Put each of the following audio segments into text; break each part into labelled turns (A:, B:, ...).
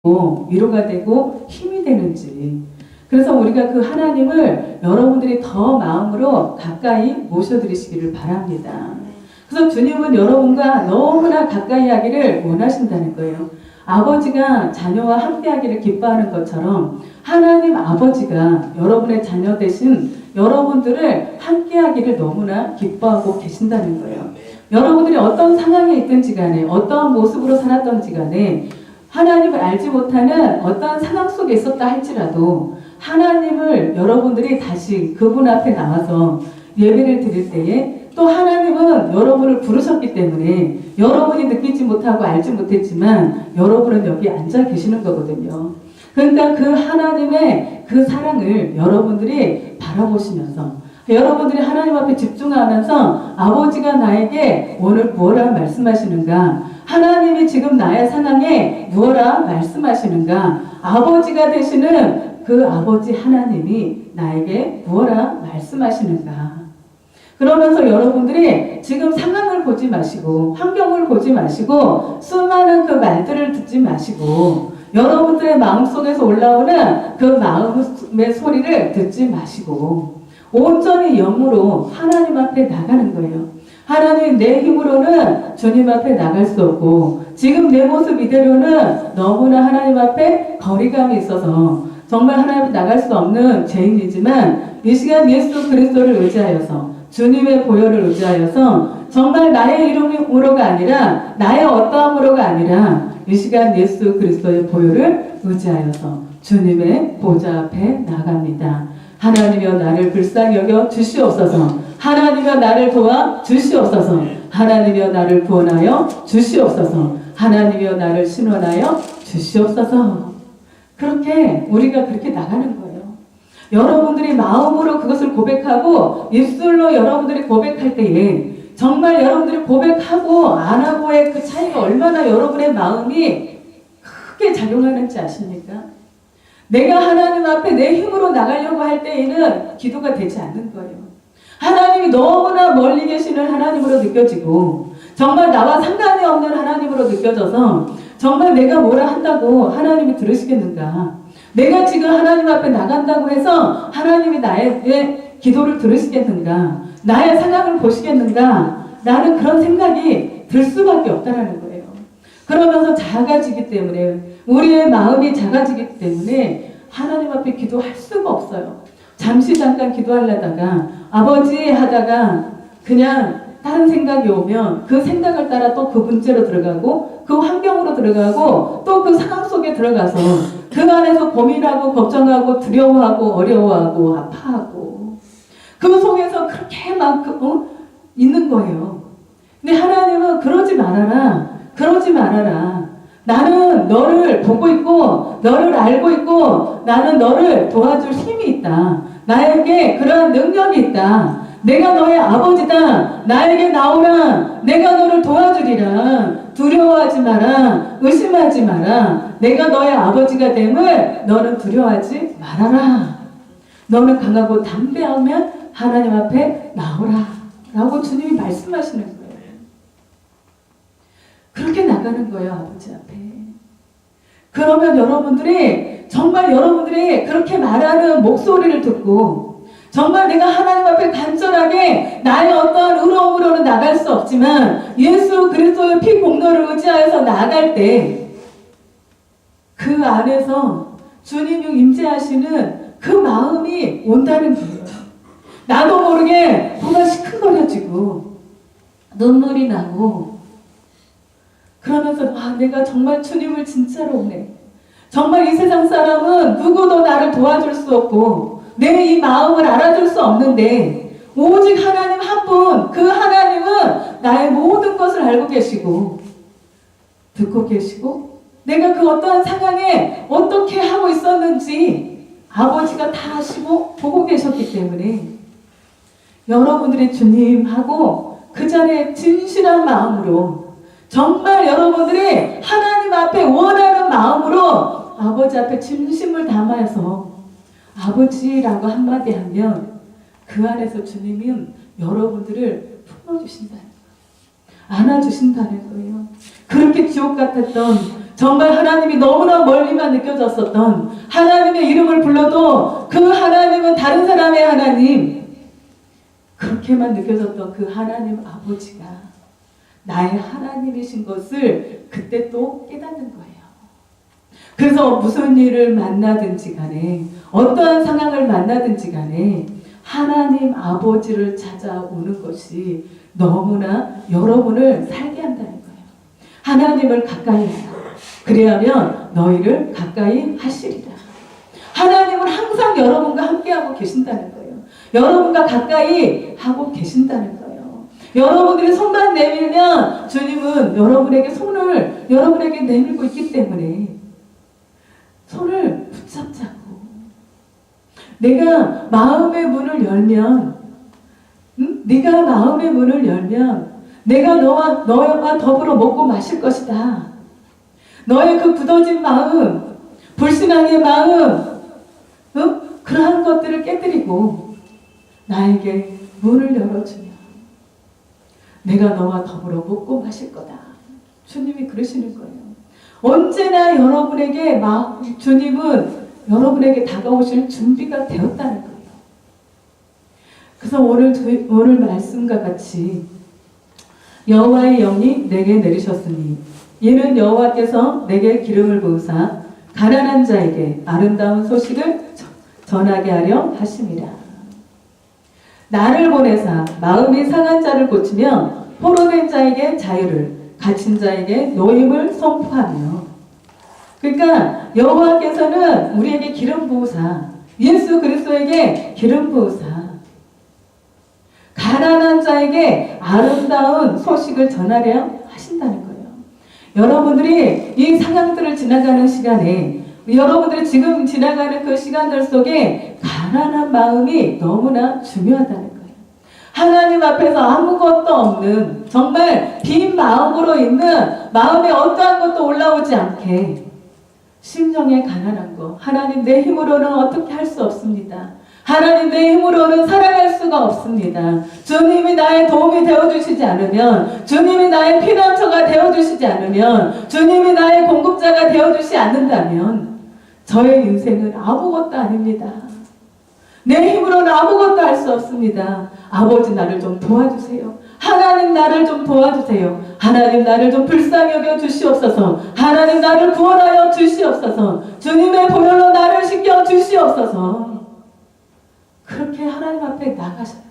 A: 위로가 되고 힘이 되는지. 그래서 우리가 그 하나님을 여러분들이 더 마음으로 가까이 모셔드리시기를 바랍니다. 그래서 주님은 여러분과 너무나 가까이 하기를 원하신다는 거예요. 아버지가 자녀와 함께 하기를 기뻐하는 것처럼 하나님 아버지가 여러분의 자녀 되신 여러분들을 함께 하기를 너무나 기뻐하고 계신다는 거예요. 여러분들이 어떤 상황에 있든지 간에 어떤 모습으로 살았던지 간에 하나님을 알지 못하는 어떤 상황 속에 있었다 할지라도 하나님을 여러분들이 다시 그분 앞에 나와서 예배를 드릴 때에 또 하나님은 여러분을 부르셨기 때문에 여러분이 느끼지 못하고 알지 못했지만 여러분은 여기 앉아 계시는 거거든요. 그러니까 그 하나님의 그 사랑을 여러분들이 바라보시면서 여러분들이 하나님 앞에 집중하면서 아버지가 나에게 오늘 무엇라 말씀하시는가, 하나님이 지금 나의 상황에 무엇라 말씀하시는가, 아버지가 되시는 그 아버지 하나님이 나에게 무엇라 말씀하시는가. 그러면서 여러분들이 지금 상황을 보지 마시고 환경을 보지 마시고 수많은 그 말들을 듣지 마시고 여러분들의 마음속에서 올라오는 그 마음의 소리를 듣지 마시고 온전히 영으로 하나님 앞에 나가는 거예요. 하나님, 내 힘으로는 주님 앞에 나갈 수 없고 지금 내 모습 이대로는 너무나 하나님 앞에 거리감이 있어서 정말 하나님 앞에 나갈 수 없는 죄인이지만 이 시간 예수 그리스도를 의지하여서 주님의 보혈을 의지하여서 정말 나의 이름으로가 아니라 나의 어떠함으로가 아니라 이 시간 예수 그리스도의 보혈을 의지하여서 주님의 보좌 앞에 나갑니다. 하나님이여 나를 불쌍히 여겨 주시옵소서. 하나님이여 나를 도와 주시옵소서. 하나님이여 나를 구원하여 주시옵소서. 하나님이여 나를 신원하여 주시옵소서. 그렇게 우리가 그렇게 나가는 거예요. 여러분들이 마음으로 그것을 고백하고 입술로 여러분들이 고백할 때에 정말 여러분들이 고백하고 안 하고의 그 차이가 얼마나 여러분의 마음이 크게 작용하는지 아십니까? 내가 하나님 앞에 내 힘으로 나가려고 할 때에는 기도가 되지 않는 거예요. 하나님이 너무나 멀리 계시는 하나님으로 느껴지고 정말 나와 상관이 없는 하나님으로 느껴져서 정말 내가 뭐라 한다고 하나님이 들으시겠는가? 내가 지금 하나님 앞에 나간다고 해서 하나님이 나의 기도를 들으시겠는가? 나의 상황을 보시겠는가? 나는 그런 생각이 들 수밖에 없다는 거예요. 그러면서 작아지기 때문에 우리의 마음이 작아지기 때문에 하나님 앞에 기도할 수가 없어요. 잠깐 기도하려다가 아버지 하다가 그냥 다른 생각이 오면 그 생각을 따라 또 그 문제로 들어가고 그 환경으로 들어가고 또 그 상황 속에 들어가서 그 안에서 고민하고 걱정하고 두려워하고 어려워하고 아파하고 그 속에서 그렇게 막 있는 거예요. 근데 하나님은 그러지 말아라. 그러지 말아라. 나는 너를 보고 있고 너를 알고 있고 나는 너를 도와줄 힘이 있다. 나에게 그러한 능력이 있다. 내가 너의 아버지다. 나에게 나오라. 내가 너를 도와주리라. 두려워하지 마라. 의심하지 마라. 내가 너의 아버지가 됨을 너는 두려워하지 말아라. 너는 강하고 담대하면 하나님 앞에 나오라. 라고 주님이 말씀하시는 거예요. 그렇게 나가는 거예요, 아버지 앞에. 그러면 여러분들이 정말 여러분들이 그렇게 말하는 목소리를 듣고 정말 내가 하나님 앞에 간절하게 나의 어떠한 의로움으로는 나갈 수 없지만 예수 그리스도의 피 공로를 의지하여서 나갈 때 그 안에서 주님이 임재하시는 그 마음이 온다는 거예요. 나도 모르게 뭔가 시큰거려지고 눈물이 나고 그러면서 내가 정말 주님을 진짜로 오네. 정말 이 세상 사람은 누구도 나를 도와줄 수 없고 내 이 마음을 알아줄 수 없는데 오직 하나님 한 분, 그 하나님은 나의 모든 것을 알고 계시고 듣고 계시고 내가 그 어떠한 상황에 어떻게 하고 있었는지 아버지가 다 아시고 보고 계셨기 때문에 여러분들이 주님하고 그 자리에 진실한 마음으로 정말 여러분들이 하나님 앞에 원하는 마음으로 아버지 앞에 진심을 담아서 아버지라고 한마디 하면 그 안에서 주님은 여러분들을 품어주신다는 거예요. 안아주신다는 거예요. 그렇게 지옥 같았던 정말 하나님이 너무나 멀리만 느껴졌었던 하나님의 이름을 불러도 그 하나님은 다른 사람의 하나님, 그렇게만 느껴졌던 그 하나님 아버지가 나의 하나님이신 것을 그때 또 깨닫는 거예요. 그래서 무슨 일을 만나든지 간에 어떠한 상황을 만나든지 간에 하나님 아버지를 찾아오는 것이 너무나 여러분을 살게 한다는 거예요. 하나님을 가까이 하라. 그래야면 너희를 가까이 하시리라. 하나님은 항상 여러분과 함께하고 계신다는 거예요. 여러분과 가까이 하고 계신다는 거예요. 여러분들이 손만 내밀면 주님은 여러분에게 손을 여러분에게 내밀고 있기 때문에 손을 붙잡자고. 내가 마음의 문을 열면, 네가 마음의 문을 열면 내가 너와 더불어 먹고 마실 것이다. 너의 그 굳어진 마음, 불신앙의 마음, 그러한 것들을 깨뜨리고 나에게 문을 열어주면 내가 너와 더불어 먹고 마실 거다. 주님이 그러시는 거예요. 언제나 여러분에게 주님은 여러분에게 다가오실 준비가 되었다는 거예요. 그래서 오늘 말씀과 같이 여호와의 영이 내게 내리셨으니 이는 여호와께서 내게 기름을 부으사 가난한 자에게 아름다운 소식을 전하게 하려 하심이라. 나를 보내사 마음이 상한 자를 고치며 포로된 자에게 자유를, 갇힌 자에게 노임을 선포하며. 그러니까 여호와께서는 우리에게 기름 부으사, 예수 그리스도에게 기름 부으사 가난한 자에게 아름다운 소식을 전하려 하신다는 거예요. 여러분들이 이 상황들을 지나가는 시간에, 여러분들이 지금 지나가는 그 시간들 속에 가난한 마음이 너무나 중요하다는 거예요. 하나님 앞에서 아무것도 없는, 정말 빈 마음으로 있는, 마음에 어떠한 것도 올라오지 않게 심정에 가난한 거, 하나님 내 힘으로는 어떻게 할 수 없습니다. 하나님 내 힘으로는 살아갈 수가 없습니다. 주님이 나의 도움이 되어주시지 않으면, 주님이 나의 피난처가 되어주시지 않으면, 주님이 나의 공급자가 되어주시지 않는다면 저의 인생은 아무것도 아닙니다. 내 힘으로는 아무것도 할 수 없습니다. 아버지 나를 좀 도와주세요. 하나님 나를 좀 도와주세요. 하나님 나를 좀 불쌍히 여겨 주시옵소서. 하나님 나를 구원하여 주시옵소서. 주님의 보혈로 나를 씻겨 주시옵소서. 그렇게 하나님 앞에 나가셔요.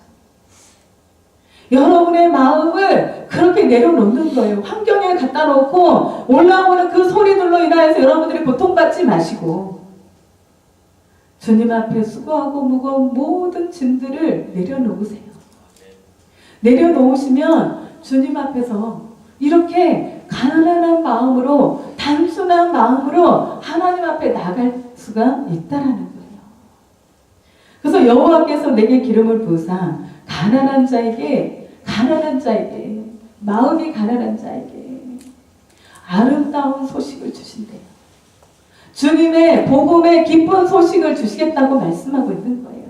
A: 여러분의 마음을 그렇게 내려놓는 거예요. 환경에 갖다 놓고 올라오는 그 소리들로 인하여서 여러분들이 고통받지 마시고 주님 앞에 수고하고 무거운 모든 짐들을 내려놓으세요. 내려놓으시면 주님 앞에서 이렇게 가난한 마음으로, 단순한 마음으로 하나님 앞에 나갈 수가 있다라는 거예요. 그래서 여호와께서 내게 기름을 부으사 가난한 자에게, 마음이 가난한 자에게 아름다운 소식을 주신대요. 주님의 복음의 기쁜 소식을 주시겠다고 말씀하고 있는 거예요.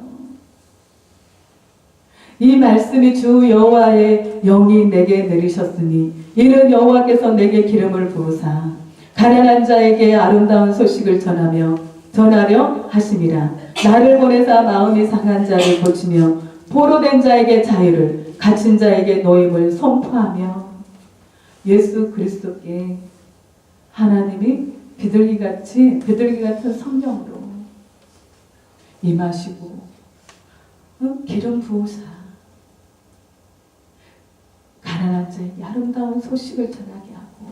A: 이 말씀이 주 여호와의 영이 내게 내리셨으니 이는 여호와께서 내게 기름을 부으사 가난한 자에게 아름다운 소식을 전하려 하심이라. 나를 보내사 마음이 상한 자를 고치며 포로된 자에게 자유를, 갇힌 자에게 노임을 선포하며. 예수 그리스도께 하나님이 비둘기 같은 성령으로 임하시고 기름 부으사 가난한 자에게 아름다운 소식을 전하게 하고,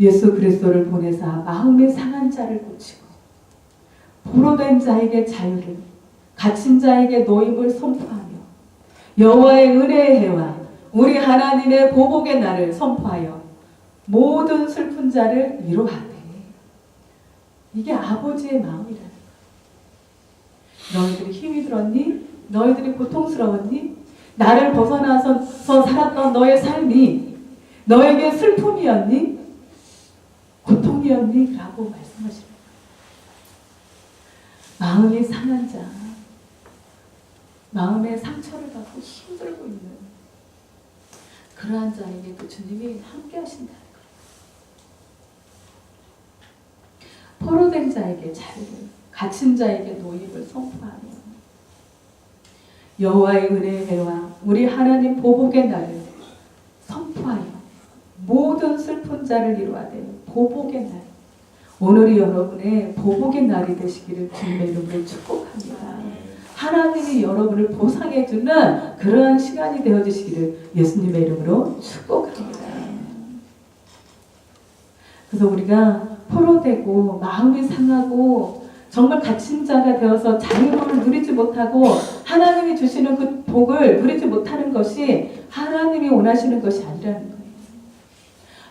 A: 예수 그리스도를 보내사 마음이 상한 자를 고치고 포로된 자에게 자유를, 갇힌 자에게 노임을 선포하며 여호와의 은혜의 해와 우리 하나님의 보복의 날을 선포하여 모든 슬픈 자를 위로하되. 이게 아버지의 마음이라는 거예요. 너희들이 힘이 들었니? 너희들이 고통스러웠니? 나를 벗어나서 살았던 너의 삶이 너에게 슬픔이었니? 고통이었니? 라고 말씀하십니다. 마음이 상한 자, 마음의 상처를 받고 힘들고 있는 그러한 자에게 그 주님이 함께 하신다는 거예요. 포로된 자에게 자유를, 갇힌 자에게 노임을 선포하며 여호와의 은혜와 우리 하나님 보복의 날을 선포하여 모든 슬픈 자를 이루하되 보복의 날, 오늘이 여러분의 보복의 날이 되시기를 주님의 이름으로 축복합니다. 하나님이 여러분을 보상해주는 그러한 시간이 되어주시기를 예수님의 이름으로 축복합니다. 그래서 우리가 포로되고 마음이 상하고 정말 갇힌 자가 되어서 자유를 누리지 못하고 하나님이 주시는 그 복을 누리지 못하는 것이 하나님이 원하시는 것이 아니라는 거예요.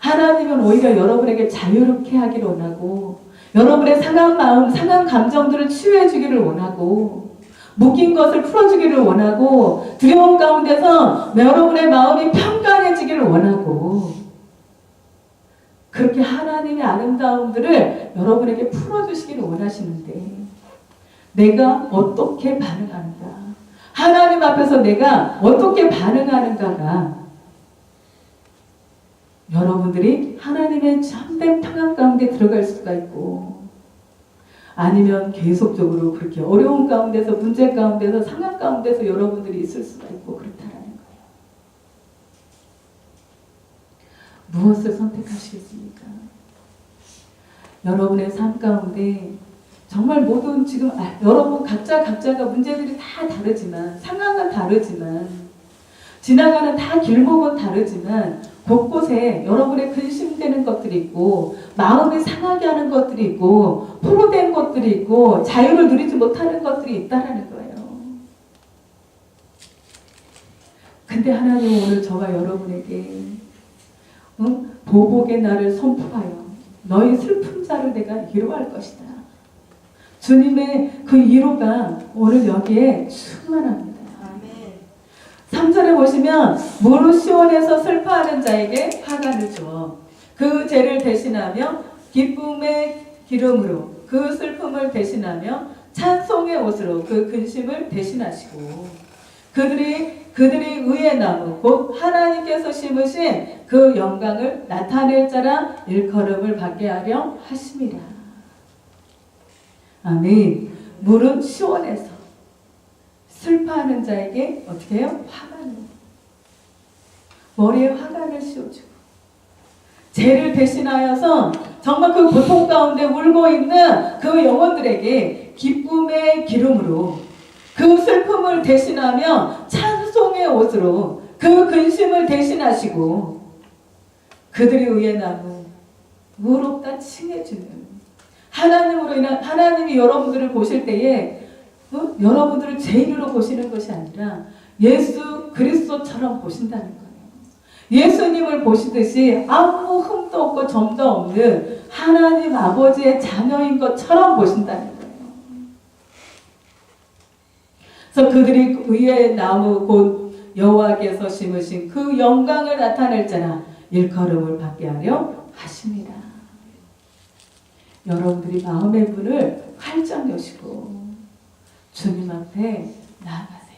A: 하나님은 오히려 여러분에게 자유롭게 하기를 원하고 여러분의 상한 마음, 상한 감정들을 치유해 주기를 원하고 묶인 것을 풀어주기를 원하고 두려움 가운데서 여러분의 마음이 평강해지기를 원하고 그렇게 하나님의 아름다움들을 여러분에게 풀어주시기를 원하시는데 내가 어떻게 반응하는가, 하나님 앞에서 내가 어떻게 반응하는가가 여러분들이 하나님의 참된 평안 가운데 들어갈 수가 있고 아니면 계속적으로 그렇게 어려운 가운데서 문제 가운데서 상황 가운데서 여러분들이 있을 수가 있고 그렇다라는 거예요. 무엇을 선택하시겠습니까? 여러분의 삶 가운데 정말 모든 지금 여러분 각자가 문제들이 다 다르지만 상황은 다르지만 지나가는 다 길목은 다르지만 곳곳에 여러분의 근심되는 것들이 있고 마음이 상하게 하는 것들이 있고 포로된 것들이 있고 자유를 누리지 못하는 것들이 있다라는 거예요. 근데 하나님은 오늘 저와 여러분에게 보복의 날을 선포하여 너희 슬픈 자를 내가 위로할 것이다. 주님의 그 위로가 오늘 여기에 충만합니다. 3절에 보시면 무릇 시온에서 슬퍼하는 자에게 화관을 주어 그 죄를 대신하며 기쁨의 기름으로 그 슬픔을 대신하며 찬송의 옷으로 그 근심을 대신하시고 그들이 의의 나무 곧 하나님께서 심으신 그 영광을 나타낼 자라 일컬음을 받게 하려 하심이라. 아멘. 무릇 시온에서 슬퍼하는 자에게 어떻게 해요? 화관을, 머리에 화관을 씌워주고 죄를 대신하여서 정말 그 고통 가운데 울고 있는 그 영혼들에게 기쁨의 기름으로 그 슬픔을 대신하며 찬송의 옷으로 그 근심을 대신하시고 그들이 의의 나무 의롭다 칭해주는 하나님으로 인한 하나님이 여러분들을 보실 때에 여러분들을 죄인으로 보시는 것이 아니라 예수 그리스도처럼 보신다는 거예요. 예수님을 보시듯이 아무 흠도 없고 점도 없는 하나님 아버지의 자녀인 것처럼 보신다는 거예요. 그래서 그들이 의의 나무 곧 여호와께서 심으신 그 영광을 나타낼 자라 일컬음을 받게 하려 하십니다. 여러분들이 마음의 문을 활짝 여시고 주님 앞에 나아가세요.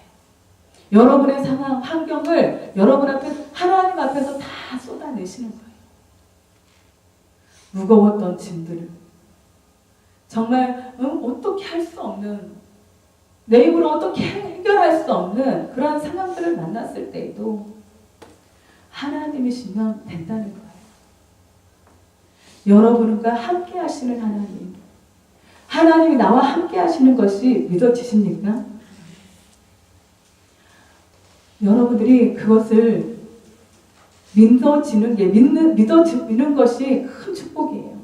A: 여러분의 상황, 환경을 여러분 앞에 하나님 앞에서 다 쏟아내시는 거예요. 무거웠던 짐들을 정말 어떻게 할 수 없는 내 힘으로 어떻게 해결할 수 없는 그러한 상황들을 만났을 때에도 하나님이시면 된다는 거예요. 여러분과 함께 하시는 하나님이 나와 함께 하시는 것이 믿어지십니까? 여러분들이 그것을 믿어지는 것이 큰 축복이에요.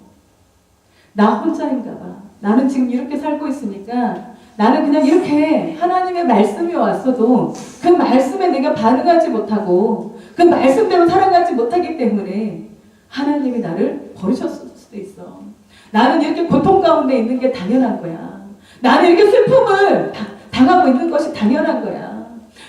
A: 나 혼자인가 봐. 나는 지금 이렇게 살고 있으니까 나는 그냥 이렇게 하나님의 말씀이 왔어도 그 말씀에 내가 반응하지 못하고 그 말씀대로 살아가지 못하기 때문에 하나님이 나를 버리셨을 수도 있어. 나는 이렇게 고통 가운데 있는 게 당연한 거야. 나는 이렇게 슬픔을 당하고 있는 것이 당연한 거야.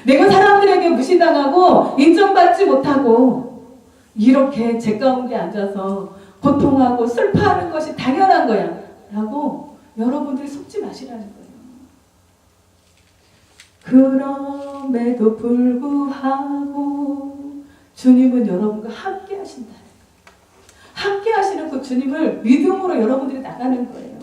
A: 내가 사람들에게 무시당하고 인정받지 못하고 이렇게 제 가운데 앉아서 고통하고 슬퍼하는 것이 당연한 거야. 라고 여러분들이 속지 마시라는 거예요. 그럼에도 불구하고 주님은 여러분과 함께 하신다. 함께 하시는 그 주님을 믿음으로 여러분들이 나가는 거예요.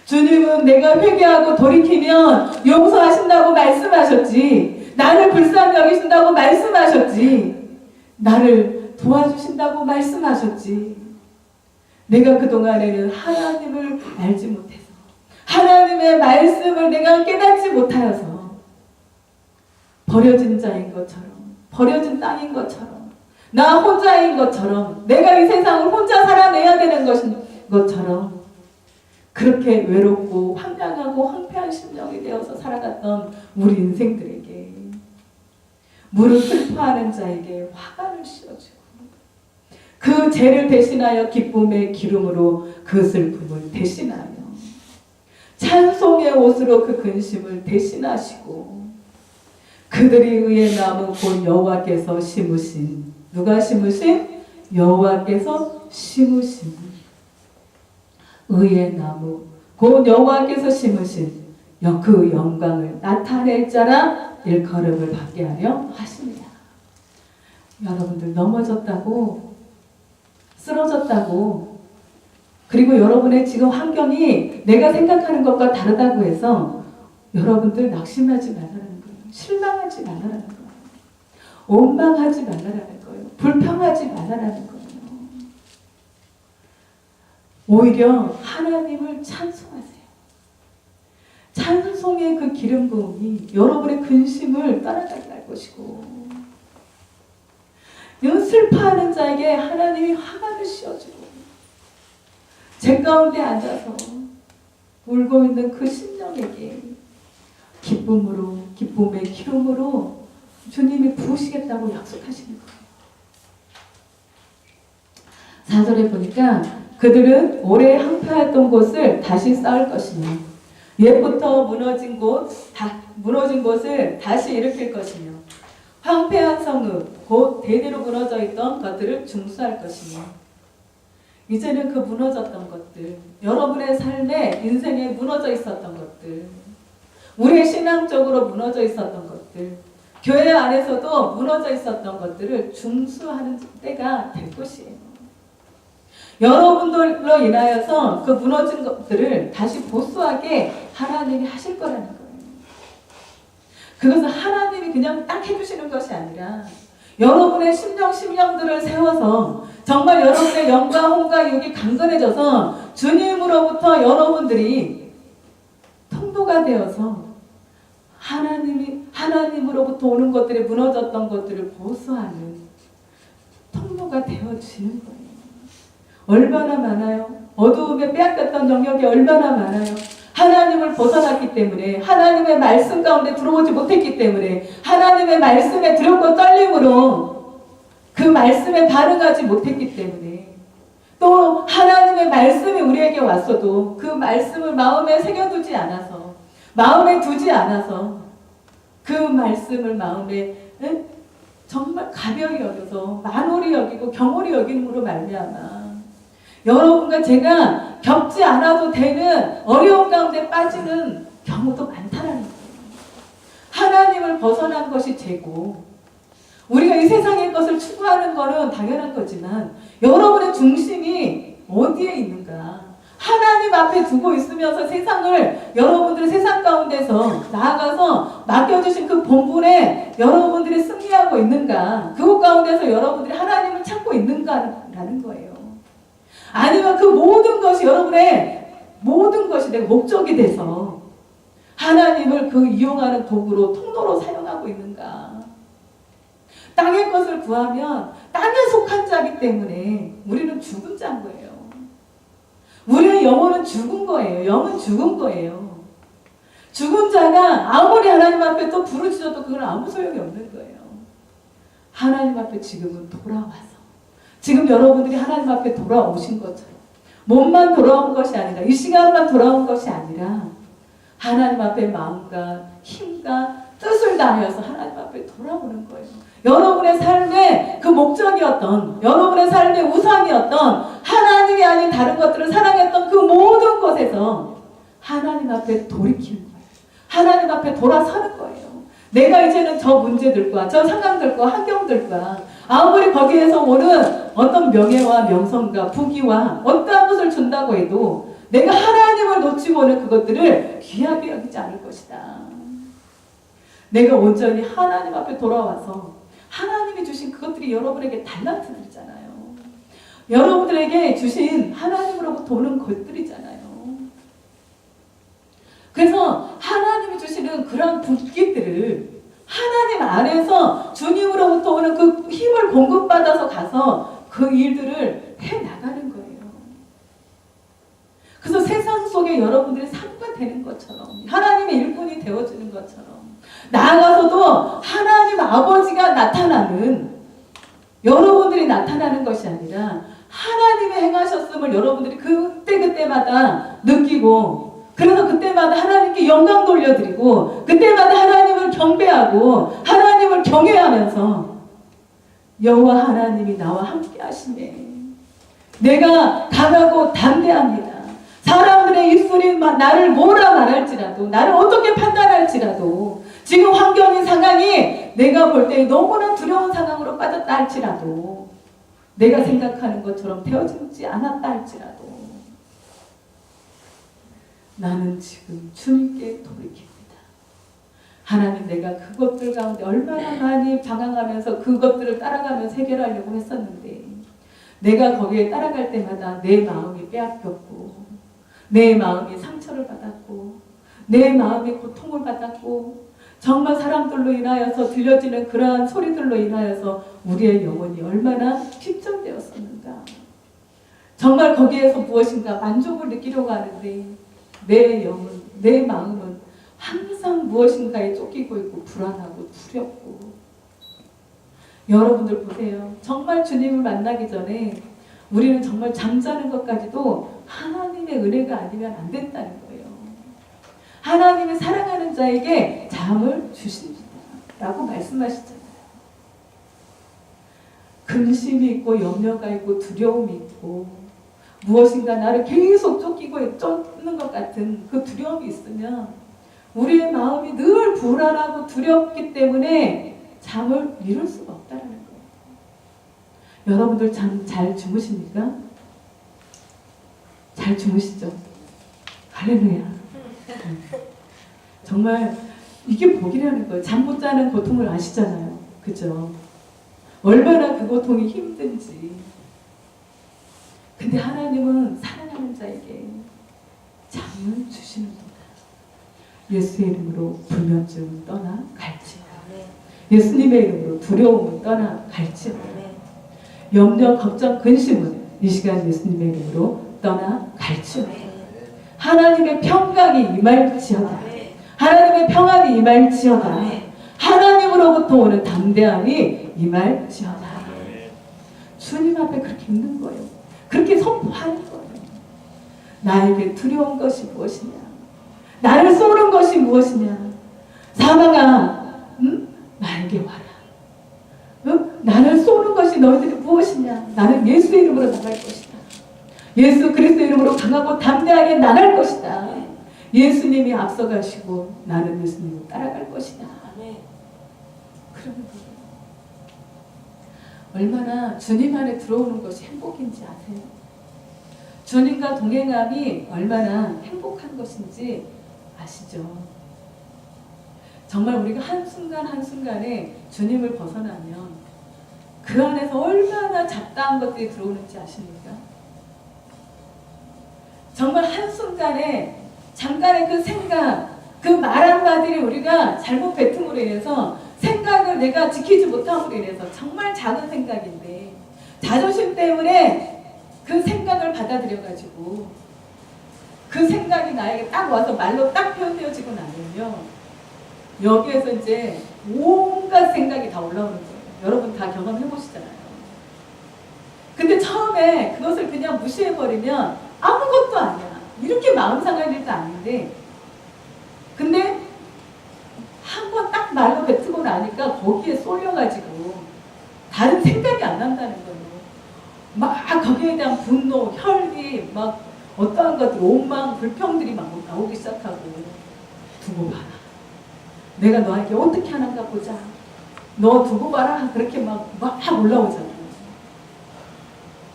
A: 주님은 내가 회개하고 돌이키면 용서하신다고 말씀하셨지. 나를 불쌍히 여기신다고 말씀하셨지. 나를 도와주신다고 말씀하셨지. 내가 그동안에는 하나님을 알지 못해서, 하나님의 말씀을 내가 깨닫지 못하여서 버려진 자인 것처럼, 버려진 땅인 것처럼, 나 혼자인 것처럼, 내가 이 세상을 혼자 살아내야 되는 것처럼 그렇게 외롭고 황량하고 황폐한 심령이 되어서 살아갔던 우리 인생들에게, 무릇 슬퍼하는 자에게 화관을 씌워주고 그 죄를 대신하여 기쁨의 기름으로 그 슬픔을 대신하며 찬송의 옷으로 그 근심을 대신하시고 그들이 의의 나무 곧 여호와께서 심으신, 누가 심으신? 여호와께서 심으신 의의 나무 곧 여호와께서 심으신 그 영광을 나타낼 자라 일컬음을 받게 하려 하십니다. 여러분들 넘어졌다고, 쓰러졌다고, 그리고 여러분의 지금 환경이 내가 생각하는 것과 다르다고 해서 여러분들 낙심하지 말라는 거예요. 실망하지 말라는 거예요. 원망하지 말라는 거예요. 불평하지 말라는 거예요. 오히려 하나님을 찬송하세요. 찬송의 그 기름 부음이 여러분의 근심을 떠나가게 할 것이고, 슬퍼하는 자에게 하나님이 화관을 씌워주고, 제 가운데 앉아서 울고 있는 그 심령에게 기쁨으로, 기쁨의 기름으로 주님이 부으시겠다고 약속하시는 거예요. 4절에 보니까 그들은 오래 황폐했던 곳을 다시 쌓을 것이며 옛부터 무너진 곳을 다시 일으킬 것이며 황폐한 성읍 곧 대대로 무너져 있던 것들을 중수할 것이며, 이제는 그 무너졌던 것들, 여러분의 삶에 인생에 무너져 있었던 것들, 우리의 신앙적으로 무너져 있었던 것들, 교회 안에서도 무너져 있었던 것들을 중수하는 때가 될 것이에요. 여러분들로 인하여서 그 무너진 것들을 다시 보수하게 하나님이 하실 거라는 거예요. 그것은 하나님이 그냥 딱 해주시는 것이 아니라 여러분의 심령들을 세워서 정말 여러분의 영과 혼과 육이 강건해져서 주님으로부터 여러분들이 통로가 되어서 하나님으로부터 오는 것들이, 무너졌던 것들을 보수하는 통로가 되어지는 거예요. 얼마나 많아요. 어두움에 빼앗겼던 영역이 얼마나 많아요. 하나님을 벗어났기 때문에, 하나님의 말씀 가운데 들어오지 못했기 때문에, 하나님의 말씀에 두렵고 떨림으로 그 말씀에 반응하지 못했기 때문에, 또 하나님의 말씀이 우리에게 왔어도 그 말씀을 마음에 새겨두지 않아서, 마음에 두지 않아서 그 말씀을 마음에 정말 가벼이 여겨서 만홀히 여기고 경홀히 여김으로 말미암아 여러분과 제가 겪지 않아도 되는 어려움 가운데 빠지는 경우도 많다는 거예요. 하나님을 벗어난 것이 죄고, 우리가 이 세상의 것을 추구하는 것은 당연한 거지만 여러분의 중심이 어디에 있는가? 하나님 앞에 두고 있으면서 세상을, 여러분들의 세상 가운데서 나아가서 맡겨주신 그 본분에 여러분들이 승리하고 있는가? 그곳 가운데서 여러분들이 하나님을 찾고 있는가라는 거예요. 아니면 그 모든 것이, 여러분의 모든 것이 내가 목적이 돼서 하나님을 그 이용하는 도구로, 통로로 사용하고 있는가? 땅의 것을 구하면 땅에 속한 자이기 때문에 우리는 죽은 자인 거예요. 우리의 영혼은 죽은 거예요. 영은 죽은 거예요. 죽은 자가 아무리 하나님 앞에 또 부르짖어도 그건 아무 소용이 없는 거예요. 하나님 앞에 지금은 돌아와서, 지금 여러분들이 하나님 앞에 돌아오신 것처럼, 몸만 돌아온 것이 아니라, 이 시간만 돌아온 것이 아니라 하나님 앞에 마음과 힘과 뜻을 다하여서 하나님 앞에 돌아오는 거예요. 여러분의 삶의 그 목적이었던, 여러분의 삶의 우상이었던, 하나님이 아닌 다른 것들을 사랑했던 그 모든 곳에서 하나님 앞에 돌이키는 거예요. 하나님 앞에 돌아서는 거예요. 내가 이제는 저 문제들과 저 상황들과 환경들과 아무리 거기에서 오는 어떤 명예와 명성과 부귀와 어떠한 것을 준다고 해도 내가 하나님을 놓치고는 그것들을 귀하게 여기지 않을 것이다. 내가 온전히 하나님 앞에 돌아와서 하나님이 주신 그것들이 여러분에게 달란트들이잖아요. 여러분들에게 주신 하나님으로부터 오는 것들이잖아요. 그래서 하나님이 주시는 그런 부귀들을 하나님 안에서 주님으로부터 오는 그 힘을 공급받아서 가서 그 일들을 해나가는 거예요. 그래서 세상 속에 여러분들이 삶과 되는 것처럼 하나님의 일꾼이 되어주는 것처럼 나아가서도 하나님 아버지가 나타나는 여러분들이 나타나는 것이 아니라 하나님의 행하셨음을 여러분들이 그때그때마다 느끼고 그래서 그때마다 하나님께 영광 돌려드리고 그때마다 하나님을 경배하고 하나님을 경외하면서 여호와 하나님이 나와 함께 하시네. 내가 강하고 담대합니다. 사람들의 입술이 나를 뭐라 말할지라도 나를 어떻게 판단할지라도 지금 환경의 상황이 내가 볼 때 너무나 두려운 상황으로 빠졌다 할지라도 내가 생각하는 것처럼 되어지지 않았다 할지라도 나는 지금 주님께 돌이킵니다. 하나님 내가 그것들 가운데 얼마나 많이 방황하면서 그것들을 따라가면서 해결하려고 했었는데 내가 거기에 따라갈 때마다 내 마음이 빼앗겼고 내 마음이 상처를 받았고 내 마음이 고통을 받았고 정말 사람들로 인하여서 들려지는 그러한 소리들로 인하여서 우리의 영혼이 얼마나 핍전되었었는가. 정말 거기에서 무엇인가 만족을 느끼려고 하는데 내 영혼, 내 마음은 항상 무엇인가에 쫓기고 있고 불안하고 두렵고. 여러분들 보세요. 정말 주님을 만나기 전에 우리는 정말 잠자는 것까지도 하나님의 은혜가 아니면 안 된다는 거예요. 하나님이 사랑하는 자에게 잠을 주십니다 라고 말씀하시잖아요. 근심이 있고 염려가 있고 두려움이 있고 무엇인가 나를 계속 쫓는 것 같은 그 두려움이 있으면 우리의 마음이 늘 불안하고 두렵기 때문에 잠을 이룰 수가 없다는 거예요. 여러분들 잠 잘 주무십니까? 잘 주무시죠? 할렐루야. 정말 이게 복이라는 거예요. 잠 못 자는 고통을 아시잖아요. 그죠? 얼마나 그 고통이 힘든지. 근데 하나님은 사랑하는 자에게 잠을 주시는구나. 예수의 이름으로 불면증은 떠나 갈지어다. 예수님의 이름으로 두려움은 떠나 갈지어다. 염려, 걱정, 근심은 이 시간 예수님의 이름으로 떠나 갈지어다. 하나님의 평강이 임할지어다. 하나님의 평안이 임할지어다. 하나님으로부터 오는 담대함이 임할지어다. 주님 앞에 그렇게 있는 거예요. 그렇게 선포하는 거예요. 나에게 두려운 것이 무엇이냐? 나를 쏘는 것이 무엇이냐? 사망아, 응? 나에게 와라. 응? 나를 쏘는 것이 너희들이 무엇이냐? 나는 예수의 이름으로 나갈 것이다. 예수 그리스도의 이름으로 강하고 담대하게 나갈 것이다. 예수님이 앞서가시고 나는 예수님을 따라갈 것이다. 그러는 거예요. 얼마나 주님 안에 들어오는 것이 행복인지 아세요? 주님과 동행함이 얼마나 행복한 것인지 아시죠? 정말 우리가 한순간 한순간에 주님을 벗어나면 그 안에서 얼마나 잡다한 것들이 들어오는지 아십니까? 정말 한순간에 잠깐의 그 생각, 그 말 한마디를 우리가 잘못 뱉음으로 인해서 생각을 내가 지키지 못함으로 인해서 정말 작은 생각인데 자존심 때문에 그 생각을 받아들여가지고 그 생각이 나에게 딱 와서 말로 딱 표현되어지고 나면요 여기에서 이제 온갖 생각이 다 올라오는 거예요. 여러분 다 경험해보시잖아요. 근데 처음에 그것을 그냥 무시해버리면 아무것도 아니야. 이렇게 마음 상할 일도 아닌데 근데 한 번 딱 말로 뱉고 나니까 거기에 쏠려가지고 다른 생각이 안 난다는 거예요. 막 거기에 대한 분노, 혈기, 막 어떠한 것들, 원망, 불평들이 막 나오기 시작하고 두고 봐라. 내가 너에게 어떻게 하는가 보자. 너 두고 봐라. 그렇게 막 올라오잖아요.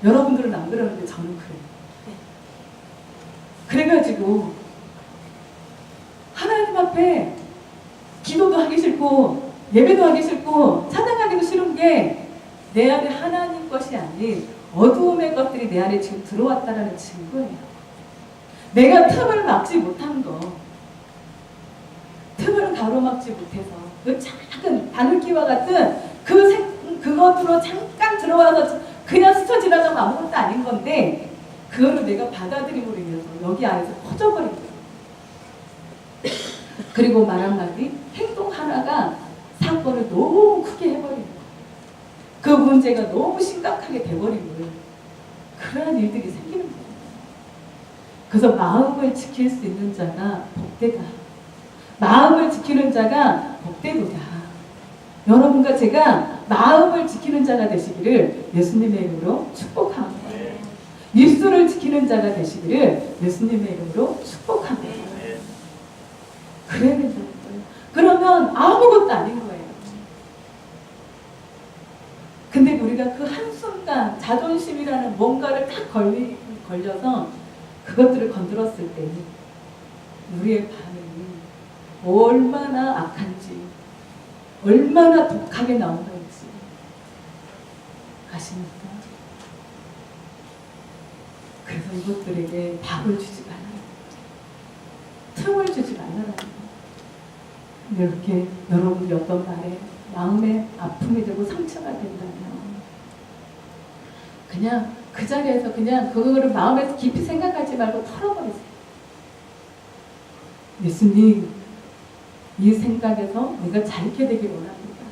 A: 여러분들은 안 그러는데 저는 그래요. 그래가지고 하나님 앞에 기도도 하기 싫고 예배도 하기 싫고 찬양하기도 싫은 게 내 안에 하나님 것이 아닌 어두움의 것들이 내 안에 지금 들어왔다라는 증거예요. 내가 틈을 막지 못한 거, 틈을 가로막지 못해서 그 작은 바늘기와 같은 그것으로 잠깐 들어와서 그냥 스쳐 지나가면 아무것도 아닌 건데 그거를 내가 받아들임으로 인해서 여기 안에서 퍼져버린 거예요. 그리고 말 한마디, 행동 하나가 사건을 너무 크게 해버린 거예요. 그 문제가 너무 심각하게 돼버리고 그러한 일들이 생기는 거예요. 그래서 마음을 지킬 수 있는 자가 복되다. 마음을 지키는 자가 복되도다. 여러분과 제가 마음을 지키는 자가 되시기를 예수님의 이름으로 축복합니다. 입술을 지키는 자가 되시기를 예수님의 이름으로 축복합니다. 그래야 된다는 거예요. 그러면 아무것도 아닌 거예요. 근데 우리가 그 한순간 자존심이라는 뭔가를 딱 걸려서 그것들을 건드렸을 때 우리의 반응이 얼마나 악한지 얼마나 독하게 나오는지 아십니까? 그래서 이것들에게 답을 주지 말라는 거죠. 틈을 주지 말라는 거죠. 이렇게 여러분이 어떤 말에 마음에 아픔이 되고 상처가 된다면 그냥 그 자리에서 그냥 그거를 마음에서 깊이 생각하지 말고 털어버리세요. 예수님, 이 생각에서 내가 잘 있게 되길 원합니다.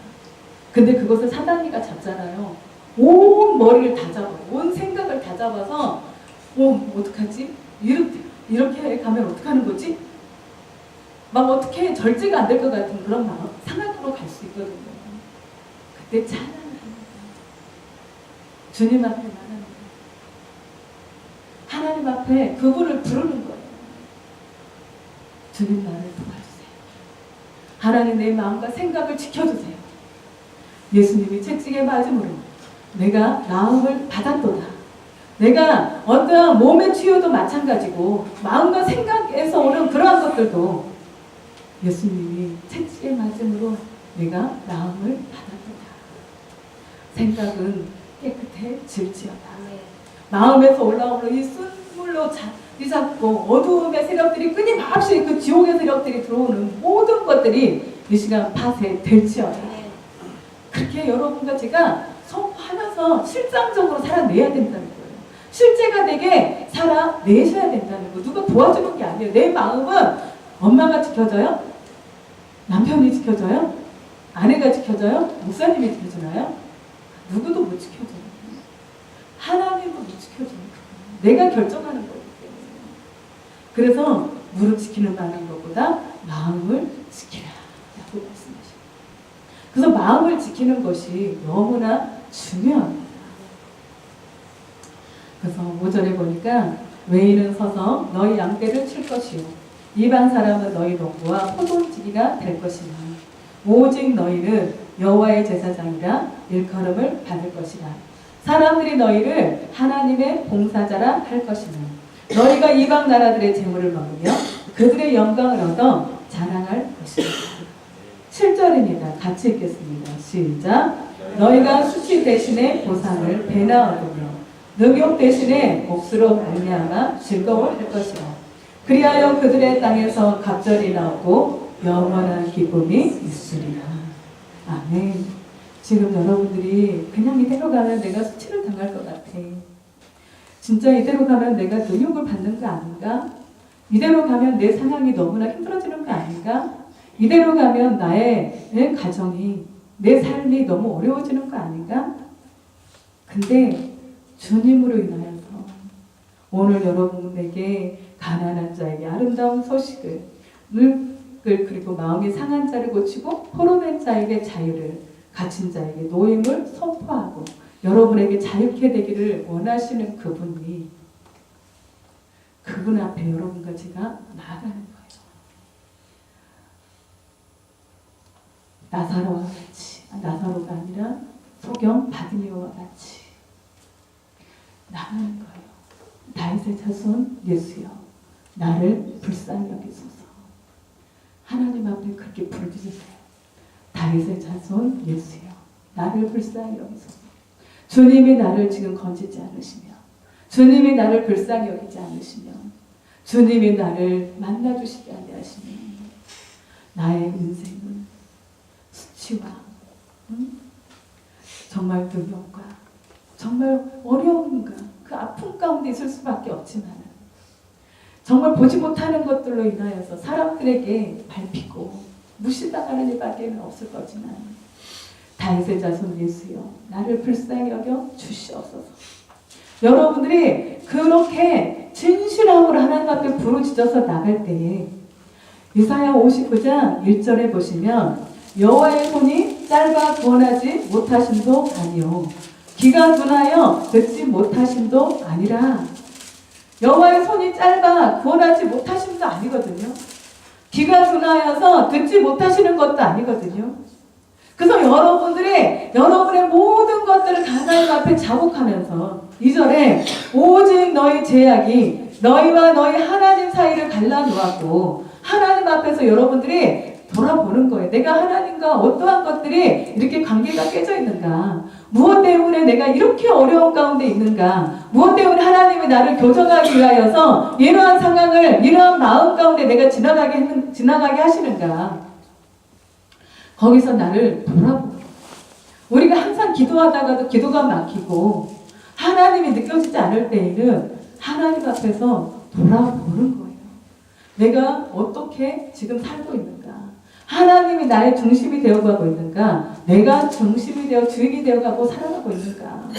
A: 근데 그것을 사단이가 잡잖아요. 온 머리를 다 잡아요. 온 생각을 다 잡아서 어떡하지? 이렇게 가면 어떡하는 거지? 막 어떻게 절제가 안 될 것 같은 그런 마음, 상황으로 갈 수 있거든요. 그때 찬양을 합니다. 주님 앞에 말합니다. 하나님 앞에 그분을 부르는 거예요. 주님 나를 도와주세요. 하나님 내 마음과 생각을 지켜주세요. 예수님이 채찍에 맞음으로 내가 나음을 받았도다. 내가 어떤 몸의 치유도 마찬가지고 마음과 생각에서 오는 그러한 것들도 예수님이 채찍에 맞음으로 내가 나음을 받았도다. 생각은 깨끗해질지어다. 마음에서 올라오는 이 순물로 잡고 어두움의 세력들이 끊임없이 그 지옥의 세력들이 들어오는 모든 것들이 이 시간 파쇄될지어다. 그렇게 여러분과 제가 선포하면서 실장적으로 살아내야 된다는 거예요. 실제가 되게 살아내셔야 된다는 거. 누가 도와주는 게 아니에요. 내 마음은 엄마가 지켜줘요? 남편이 지켜줘요? 아내가 지켜줘요? 목사님이 지켜주나요? 누구도 못 지켜줘요. 하나님도 못 지켜줘요. 내가 결정하는 거기 때문에. 그래서 무릎 지키는 많은 것보다 마음을 지키라 라고 말씀하십니다. 그래서 마음을 지키는 것이 너무나 중요합니다. 그래서 5절에 보니까 외인은 서서 너희 양떼를 칠 것이요 이방 사람은 너희 농부와 포도원지기가 될 것이라. 오직 너희는 여호와의 제사장이라 일컬음을 받을 것이라. 사람들이 너희를 하나님의 봉사자라 할 것이라. 너희가 이방 나라들의 재물을 먹으며 그들의 영광을 얻어 자랑할 것이라. 7절입니다. 같이 읽겠습니다. 시작. 너희가 수치 대신에 보상을 배나 얻으며 능욕 대신에 몫으로 말미암아 즐거워할 것이라. 그리하여 그들의 땅에서 갑절이 나오고 영원한 기쁨이 있으리라. 아멘. 지금 여러분들이 그냥 이대로 가면 내가 수치를 당할 것 같아. 진짜 이대로 가면 내가 능욕을 받는 거 아닌가? 이대로 가면 내 상황이 너무나 힘들어지는 거 아닌가? 이대로 가면 나의 내 가정이, 내 삶이 너무 어려워지는 거 아닌가? 근데 주님으로 인하여서 오늘 여러분에게 가난한 자에게 아름다운 소식을 그리고 마음이 상한 자를 고치고 포로된 자에게 자유를, 갇힌 자에게 노임을 선포하고 여러분에게 자유케 되기를 원하시는 그분이 그분 앞에 여러분과 제가 나아가는 거예요. 나사로와 같이 나사로가 아니라 소경 바디메오와 같이 나가는 거예요. 다윗의 자손 예수여, 나를 불쌍히 여기소서. 하나님 앞에 그렇게 부르짖으세요. 다윗의 자손 예수여, 나를 불쌍히 여기소서. 주님이 나를 지금 건지지 않으시며, 주님이 나를 불쌍히 여기지 않으시며, 주님이 나를 만나주시지 아니하시며, 나의 인생은 수치와 정말 능력과 정말 어려움과 그 아픔 가운데 있을 수밖에 없지만, 정말 보지 못하는 것들로 인하여서 사람들에게 밟히고 무시당하는 일밖에 없을 거지만, 다윗의 자손 예수여, 나를 불쌍히 여겨 주시옵소서. 여러분들이 그렇게 진실함으로 하나님 앞에 부르짖어서 나갈 때에 이사야 59장 1절에 보시면, 여호와의 손이 짧아 구원하지 못하심도 아니요 귀가 둔하여 듣지 못하심도 아니라. 여호와의 손이 짧아 구원하지 못하심도 아니거든요. 귀가 둔하여서 듣지 못하시는 것도 아니거든요. 그래서 여러분의 모든 것들을 하나님 앞에 자복하면서 2절에 오직 너희 죄악이 너희와 너희 하나님 사이를 갈라놓았고, 하나님 앞에서 여러분들이 돌아보는 거예요. 내가 하나님과 어떠한 것들이 이렇게 관계가 깨져 있는가? 무엇 때문에 내가 이렇게 어려운 가운데 있는가? 무엇 때문에 하나님이 나를 교정하기 위하여서 이러한 상황을, 이러한 마음 가운데 내가 지나가게 하시는가? 거기서 나를 돌아보는 거예요. 우리가 항상 기도하다가도 기도가 막히고 하나님이 느껴지지 않을 때에는 하나님 앞에서 돌아보는 거예요. 내가 어떻게 지금 살고 있는가? 하나님이 나의 중심이 되어가고 있는가? 내가 중심이 되어 주인이 되어가고 살아가고 있는가?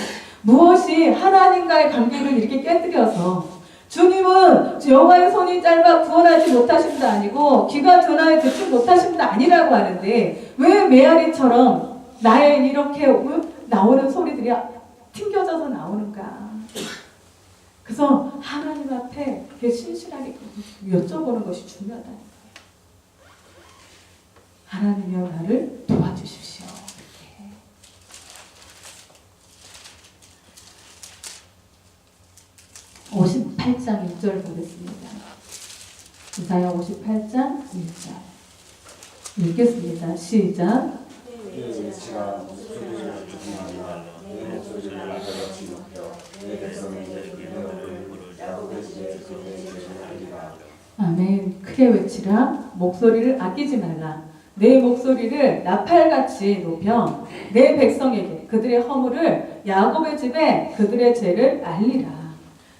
A: 무엇이 하나님과의 관계를 이렇게 깨뜨려서, 주님은 여호와의 손이 짧아 구원하지 못하심도 아니고 귀가 둔하여 듣지 못하심도 아니라고 하는데, 왜 메아리처럼 나의 이렇게 나오는 소리들이 튕겨져서 나오는가? 그래서 하나님 앞에 신실하게 여쭤보는 것이 중요하다. 하나님이여, 나를 도와주십시오. 이렇게. 58장 1절 보겠습니다. 이사야 58장 1절 읽겠습니다. 시작. 아멘. 크게 외치라. 목소리를 아끼지 말라. 내 목소리를 나팔같이 높여 내 백성에게 그들의 허물을, 야곱의 집에 그들의 죄를 알리라.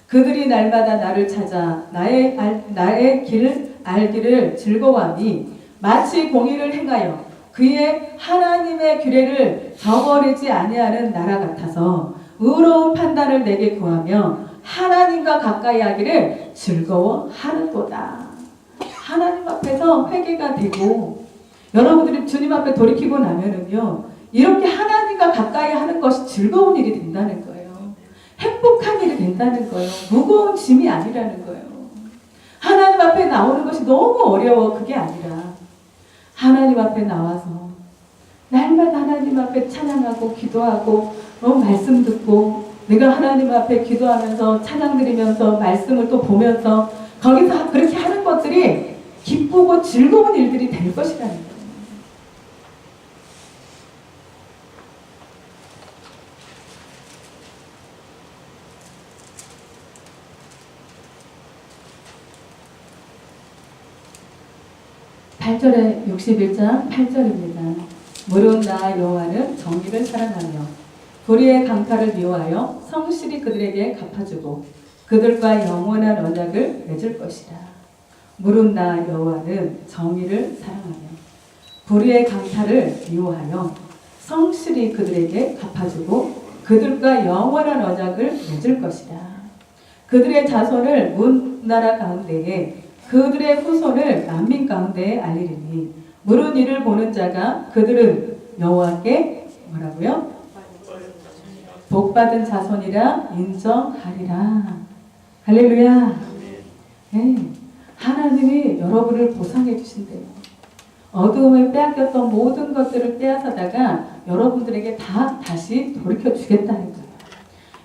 A: 그들이 날마다 나를 찾아 나의 길을 알기를 즐거워하니, 마치 공의를 행하여 그의 하나님의 규례를 저버리지 아니하는 나라 같아서 의로운 판단을 내게 구하며 하나님과 가까이 하기를 즐거워하는도다. 하나님 앞에서 회개가 되고 여러분들이 주님 앞에 돌이키고 나면은요, 이렇게 하나님과 가까이 하는 것이 즐거운 일이 된다는 거예요. 행복한 일이 된다는 거예요. 무거운 짐이 아니라는 거예요. 하나님 앞에 나오는 것이 너무 어려워. 그게 아니라 하나님 앞에 나와서 날마다 하나님 앞에 찬양하고 기도하고 말씀 듣고, 내가 하나님 앞에 기도하면서 찬양 드리면서 말씀을 또 보면서 거기서 그렇게 하는 것들이 기쁘고 즐거운 일들이 될 것이라는 거예요. (8절에) 61장 8절입니다. 무릇 나 여호와는 정의를 사랑하며 불의의 강탈을 미워하여 성실히 그들에게 갚아주고 그들과 영원한 언약을 맺을 것이라. 무릇 나 여호와는 정의를 사랑하며 불의의 강탈을 미워하여 성실히 그들에게 갚아주고 그들과 영원한 언약을 맺을 것이라. 그들의 자손을 문 나라 가운데에, 그들의 후손을 만민 가운데에 알리리니, 무릇 이를 보는 자가 그들은 여호와께 뭐라고요? 복받은 자손이라 인정하리라. 할렐루야. 네. 하나님이 여러분을 보상해 주신대요. 어두움을 빼앗겼던 모든 것들을 빼앗아다가 여러분들에게 다시 돌이켜 주겠다는 거예요.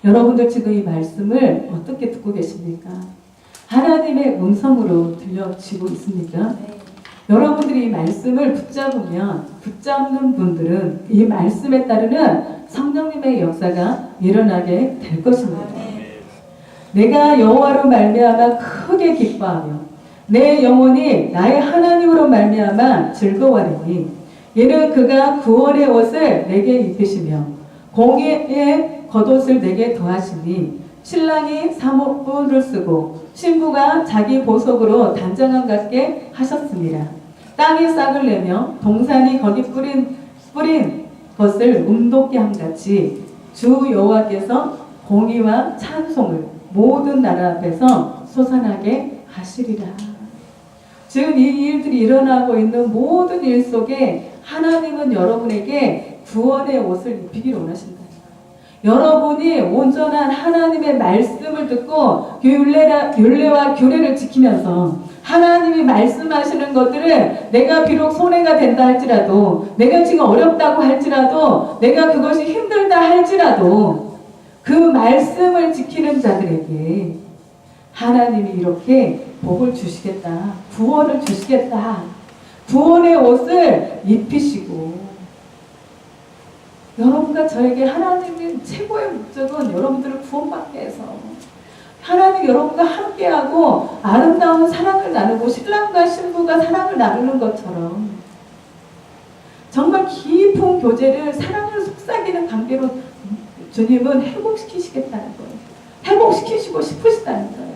A: 여러분들 지금 이 말씀을 어떻게 듣고 계십니까? 하나님의 음성으로 들려지고 있습니까?
B: 네.
A: 여러분들이 이 말씀을 붙잡는 분들은 이 말씀에 따르는 성령님의 역사가 일어나게 될 것입니다. 내가 여호와로 말미암아 크게 기뻐하며 내 영혼이 나의 하나님으로 말미암아 즐거워하리니 이는 그가 구원의 옷을 내게 입히시며 공의의 겉옷을 내게 더하시니 신랑이 사모뿔을 쓰고 신부가 자기 보석으로 단장함 같게 하셨습니다. 땅이 싹을 내며 동산이 거기 뿌린 것을 음돋게 함같이 주 여호와께서 공의와 찬송을 모든 나라 앞에서 솟아나게 하시리라. 지금 이 일들이 일어나고 있는 모든 일 속에 하나님은 여러분에게 구원의 옷을 입히기를 원하신다. 여러분이 온전한 하나님의 말씀을 듣고 율례와 규례를 지키면서 하나님이 말씀하시는 것들을 내가 비록 손해가 된다 할지라도, 내가 지금 어렵다고 할지라도, 내가 그것이 힘들다 할지라도 그 말씀을 지키는 자들에게 하나님이 이렇게 복을 주시겠다, 구원을 주시겠다, 구원의 옷을 입히시고, 여러분과 저에게 하나님의 최고의 목적은 여러분들을 구원받게 해서 하나님 여러분과 함께하고 아름다운 사랑을 나누고 신랑과 신부가 사랑을 나누는 것처럼 정말 깊은 교제를 사랑을 속삭이는 관계로 주님은 회복시키시겠다는 거예요. 회복시키시고 싶으시다는 거예요.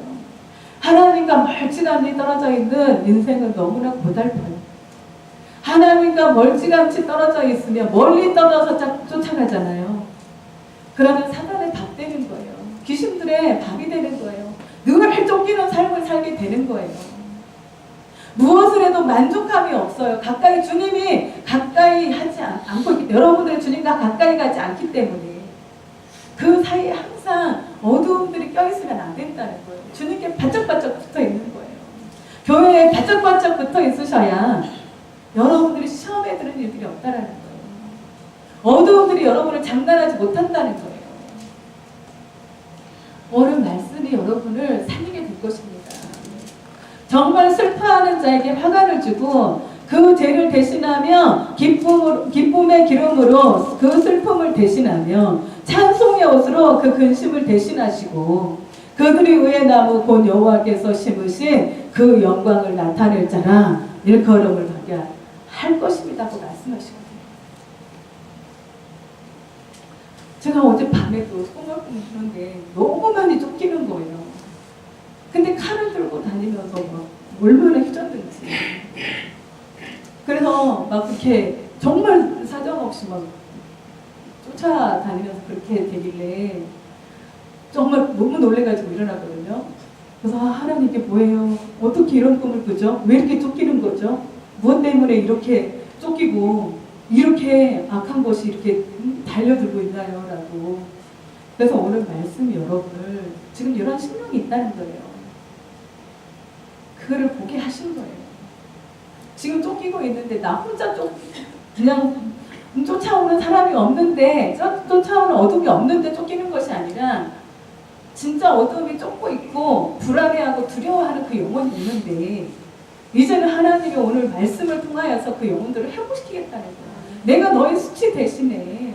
A: 하나님과 멀찌감치 떨어져 있는 인생은 너무나 고달파요. 하나님과 멀찌감치 떨어져 있으면 멀리 떨어져 쫓아가잖아요. 그러면 사단의 밥 되는 거예요. 귀신들의 밥이 되는 거예요. 늘 쫓기는 삶을 살게 되는 거예요. 무엇을 해도 만족함이 없어요. 주님이 가까이 하지 않고 있기 때문에, 여러분들이 주님과 가까이 가지 않기 때문에 그 사이에 항상 어두움들이 껴있으면 안 된다는 거예요. 주님께 바짝바짝 붙어 있는 거예요. 교회에 바짝바짝 붙어 있으셔야 여러분들이 시험에 드는 일들이 없다라는 거예요. 어두움들이 여러분을 장난하지 못한다는 거예요. 오늘 말씀이 여러분을 살리게 될 것입니다. 정말 슬퍼하는 자에게 화관을 주고 그 죄를 대신하며 기쁨의 기름으로 그 슬픔을 대신하며 찬송의 옷으로 그 근심을 대신하시고 그들이 의의 나무 곧 여호와께서 심으신 그 영광을 나타낼 자라 일컬음을 받게 할 것입니다고 말씀하시거든요. 제가 어제 밤에도 꿈을 꾸는데 너무 많이 쫓기는 거예요. 근데 칼을 들고 다니면서 막 얼마나 휘젓는지. 그래서 막 그렇게 정말 사정없이 막 쫓아다니면서 그렇게 되길래 정말 너무 놀래가지고 일어나거든요. 그래서 하나님 이게 뭐예요? 어떻게 이런 꿈을 꾸죠? 왜 이렇게 쫓기는 거죠? 무엇 때문에 이렇게 쫓기고 이렇게 악한 것이 이렇게 달려들고 있나요? 라고. 그래서 오늘 말씀이 여러분을 지금 이런 신령이 있다는 거예요. 그거를 보게 하신 거예요. 지금 쫓기고 있는데 나 혼자 그냥 쫓아오는 사람이 없는데, 쫓아오는 어둠이 없는데 쫓기는 것이 아니라 진짜 어둠이 쫓고 있고 불안해하고 두려워하는 그 영혼이 있는데 이제는 하나님이 오늘 말씀을 통하여서 그 영혼들을 회복시키겠다는 거야. 내가 너의 수치 대신에,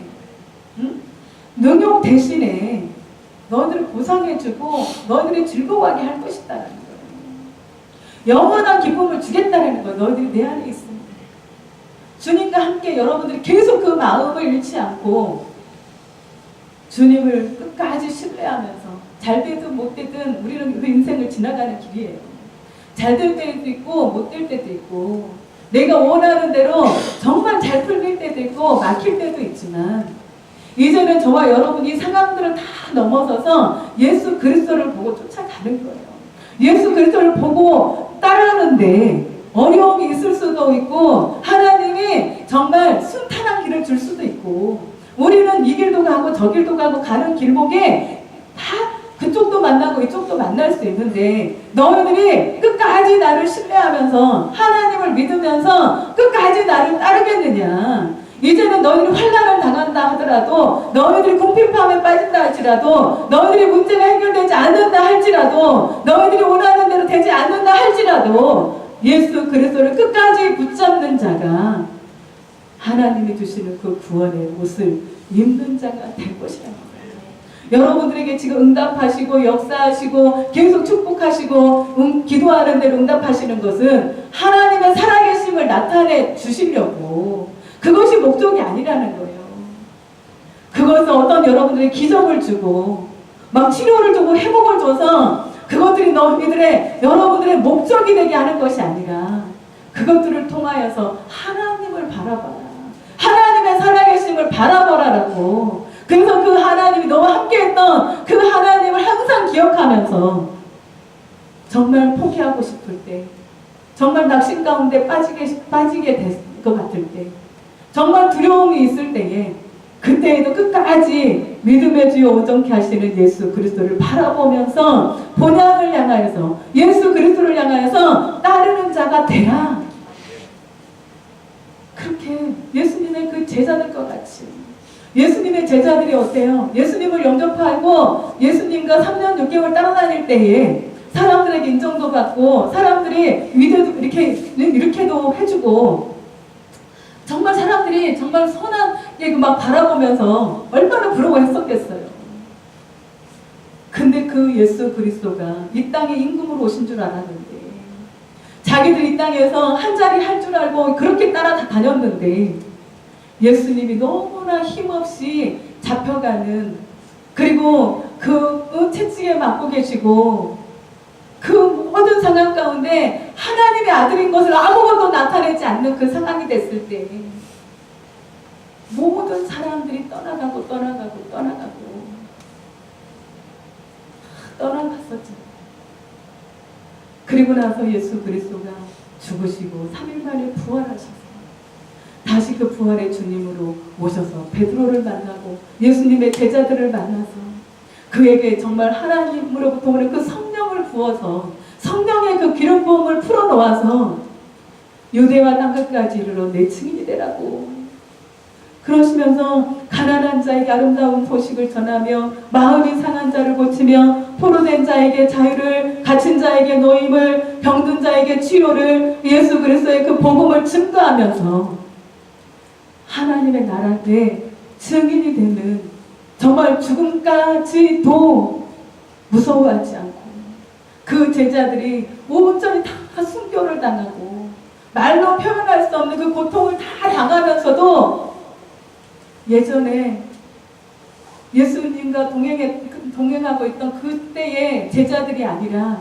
A: 능욕 대신에 너희들을 보상해주고 너희들이 즐거워하게 할 것이다라는 거예요. 영원한 기쁨을 주겠다는 거예요. 너희들이 내 안에 있습니다. 주님과 함께 여러분들이 계속 그 마음을 잃지 않고 주님을 끝까지 신뢰하면서 잘 되든 못 되든 우리는 그 인생을 지나가는 길이에요. 잘 될 때도 있고 못 될 때도 있고 내가 원하는 대로 정말 잘 풀릴 때도 있고 막힐 때도 있지만 이제는 저와 여러분 이 상황들을 다 넘어서서 예수 그리스도를 보고 쫓아가는 거예요. 예수 그리스도를 보고 따르는데 어려움이 있을 수도 있고 하나님이 정말 순탄한 길을 줄 수도 있고 우리는 이 길도 가고 저 길도 가고 가는 길목에 다 그쪽도 만나고 이쪽도 만날 수 있는데 너희들이 끝까지 나를 신뢰하면서 하나님을 믿으면서 끝까지 나를 따르겠느냐. 이제는 너희들이 환난을 당한다 하더라도, 너희들이 궁핍함에 빠진다 할지라도, 너희들이 문제가 해결되지 않는다 할지라도, 너희들이 원하는 대로 되지 않는다 할지라도 예수 그리스도를 끝까지 붙잡는 자가 하나님이 주시는 그 구원의 옷을 입는 자가 될 것이라는 거예요. 여러분들에게 지금 응답하시고 역사하시고 계속 축복하시고 기도하는 대로 응답하시는 것은 하나님의 살아계심을 나타내 주시려고, 그것이 목적이 아니라는 거예요. 그것은 어떤 여러분들의 기적을 주고 막 치료를 주고 회복을 줘서 그것들이 너희들의 여러분들의 목적이 되게 하는 것이 아니라, 그것들을 통하여서 하나님을 바라봐라, 하나님의 살아계심을 바라보라라고. 그래서 그 하나님이 너와 함께했던 그 하나님을 항상 기억하면서 정말 포기하고 싶을 때, 정말 낙심 가운데 빠지게 될 것 같을 때, 정말 두려움이 있을 때에, 그때에도 끝까지 믿음의 주여 온전케 하시는 예수 그리스도를 바라보면서 본향을 향하여서 예수 그리스도를 향하여서 따르는 자가 되라. 그렇게 예수님의 그 제자들과 같이, 예수님의 제자들이 어때요? 예수님을 영접하고 예수님과 3년 6개월 따라다닐 때에 사람들에게 인정도 받고 사람들이 위대도 이렇게도 해주고, 정말 사람들이 정말 선하게 막 바라보면서 얼마나 부러워했었겠어요. 근데 그 예수 그리스도가 이 땅에 임금으로 오신 줄 알았는데, 자기들 이 땅에서 한 자리 할 줄 알고 그렇게 따라다녔는데, 예수님이 너무나 힘없이 잡혀가는, 그리고 그 채찍에 맞고 계시고 그 모든 상황 가운데 하나님의 아들인 것을 아무것도 나타내지 않는 그 상황이 됐을 때 모든 사람들이 떠나가고 떠나갔었죠. 그리고 나서 예수 그리스도가 죽으시고 3일 만에 부활하셔서 다시 그 부활의 주님으로 오셔서 베드로를 만나고 예수님의 제자들을 만나서 그에게 정말 하나님으로부터 오는 그 성령을 부어서 성령의 그 기름 부음을 풀어놓아서 유대와 땅끝까지 이르러 내 증인이 되라고. 그러시면서 가난한 자에게 아름다운 소식을 전하며 마음이 상한 자를 고치며 포로된 자에게 자유를, 갇힌 자에게 노임을, 병든 자에게 치료를, 예수 그리스도의 그 복음을 증거하면서 하나님의 나라에 증인이 되는, 정말 죽음까지도 무서워하지 않고 그 제자들이 온전히 다 순교를 당하고 말로 표현할 수 없는 그 고통을 다 당하면서도 예전에 예수님과 동행하고 있던 그때의 제자들이 아니라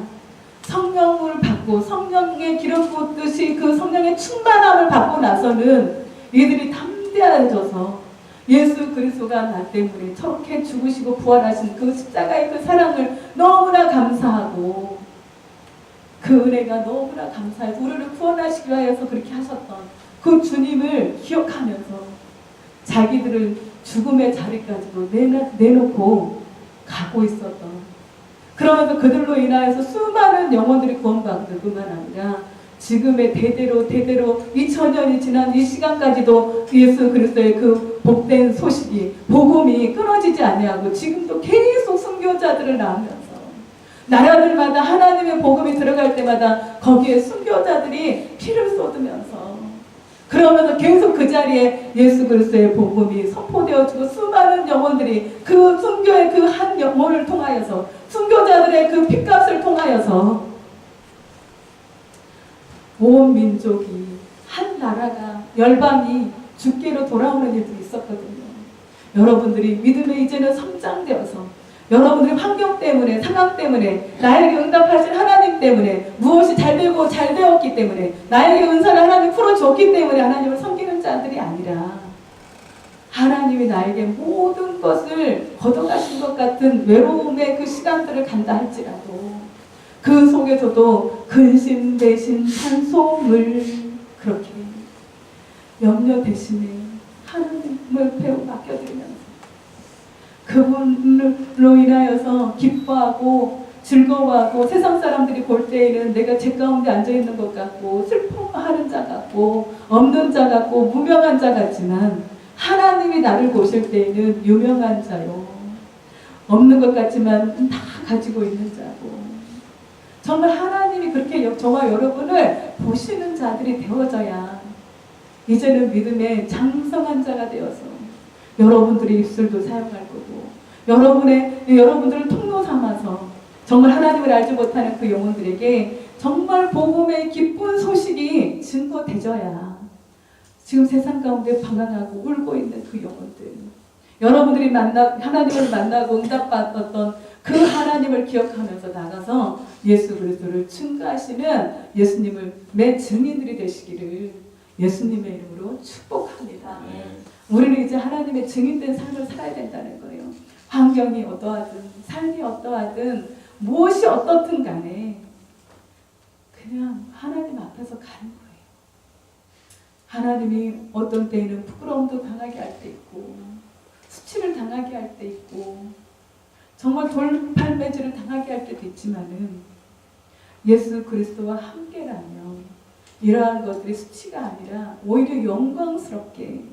A: 성령을 받고 성령의 기름 붓듯이 그 성령의 충만함을 받고 나서는 이들이 담대해져서 예수 그리스도가 나 때문에 저렇게 죽으시고 부활하신 그 십자가의 그 사랑을 너무나 감사하고 그 은혜가 너무나 감사해서 우리를 구원하시기 위하여서 그렇게 하셨던 그 주님을 기억하면서 자기들을 죽음의 자리까지도 내놓고 가고 있었던, 그러면서 그들로 인하여서 수많은 영혼들이 구원받을 뿐만 아니라 지금의 대대로 2000년이 지난 이 시간까지도 예수 그리스도의 그 복된 소식이, 복음이 끊어지지 아니하고 지금도 계속 순교자들을 낳으면서 나라들마다 하나님의 복음이 들어갈 때마다 거기에 순교자들이 피를 쏟으면서, 그러면서 계속 그 자리에 예수 그리스도의 복음이 선포되어지고 수많은 영혼들이 그 순교의 그 한 영혼을 통하여서, 순교자들의 그 핏값을 통하여서 온 민족이, 한 나라가, 열방이 주께로 돌아오는 일도 있었거든요. 여러분들이 믿음에 이제는 성장되어서 여러분들의 환경 때문에, 상황 때문에, 나에게 응답하신 하나님 때문에, 무엇이 잘되고 잘되었기 때문에, 나에게 은사를 하나님 풀어줬기 때문에 하나님을 섬기는 자들이 아니라 하나님이 나에게 모든 것을 걷어가신 것 같은 외로움의 그 시간들을 간다 할지라도 그 속에서도 근심 대신 찬송을 그렇게 염려 대신에 하나님을 배우 맡겨드리면서 그 그분으로 인하여서 기뻐하고 즐거워하고 세상 사람들이 볼 때에는 내가 제 가운데 앉아있는 것 같고 슬퍼하는 자 같고 없는 자 같고 무명한 자 같지만 하나님이 나를 보실 때에는 유명한 자요. 없는 것 같지만 다 가지고 있는 자고 정말 하나님이 그렇게 저와 여러분을 보시는 자들이 되어져야 이제는 믿음의 장성한 자가 되어서 여러분들의 입술도 사용할 거고 여러분들을 통로 삼아서 정말 하나님을 알지 못하는 그 영혼들에게 정말 복음의 기쁜 소식이 증거되져야 지금 세상 가운데 방황하고 울고 있는 그 영혼들 여러분들이 하나님을 만나고 응답받았던 그 하나님을 기억하면서 나가서 예수 그리스도를 증거하시는 예수님을 매 증인들이 되시기를 예수님의 이름으로 축복합니다. 우리는 이제 하나님의 증인된 삶을 살아야 된다는 거예요. 환경이 어떠하든 삶이 어떠하든 무엇이 어떻든 간에 그냥 하나님 앞에서 가는 거예요. 하나님이 어떤 때에는 부끄러움도 당하게 할 때 있고 수치를 당하게 할 때 있고 정말 돌팔매질을 당하게 할 때도 있지만은 예수 그리스도와 함께라면 이러한 것들이 수치가 아니라 오히려 영광스럽게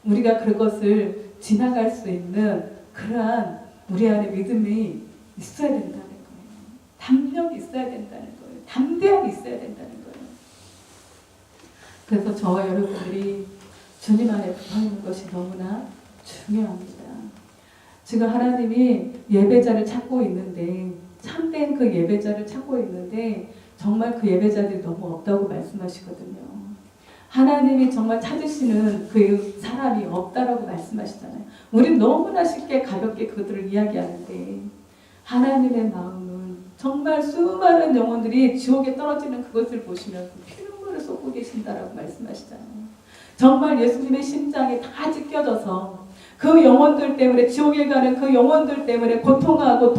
A: 우리가 그것을 지나갈 수 있는 그러한 우리 안에 믿음이 있어야 된다는 거예요. 담력이 있어야 된다는 거예요. 담대함이 있어야 된다는 거예요. 그래서 저와 여러분들이 주님 안에 붙어있는 것이 너무나 중요합니다. 지금 하나님이 예배자를 찾고 있는데 참된 그 예배자를 찾고 있는데 정말 그 예배자들이 너무 없다고 말씀하시거든요. 하나님이 정말 찾으시는 그 사람이 없다라고 말씀하시잖아요. 우린 너무나 쉽게 가볍게 그들을 이야기하는데 하나님의 마음은 정말 수많은 영혼들이 지옥에 떨어지는 그것을 보시면서 피눈물을 쏟고 계신다라고 말씀하시잖아요. 정말 예수님의 심장이 다 찢겨져서 그 영혼들 때문에 지옥에 가는 그 영혼들 때문에 고통하고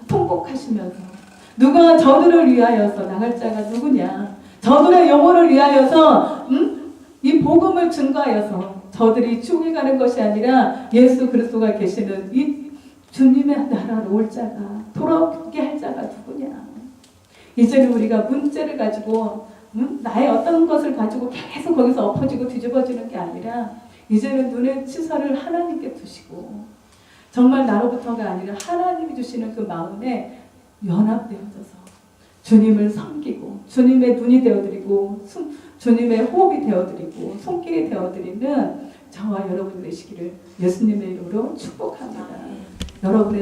A: 통곡하시면서 누가 저들을 위하여서 나갈 자가 누구냐 저들의 영혼을 위하여서 이 복음을 증거하여서 저들이 지옥에 가는 것이 아니라 예수 그리스도가 계시는 이 주님의 나라로 올 자가 돌아오게 할 자가 누구냐 이제는 우리가 문제를 가지고 나의 어떤 것을 가지고 계속 거기서 엎어지고 뒤집어지는 게 아니라 이제는 눈의 시선을 하나님께 두시고 정말 나로부터가 아니라 하나님이 주시는 그 마음에 연합되어져서 주님을 섬기고 주님의 눈이 되어드리고 주님의 호흡이 되어드리고 손길이 되어드리는 저와 여러분 되시기를 예수님의 이름으로 축복합니다. 여러분의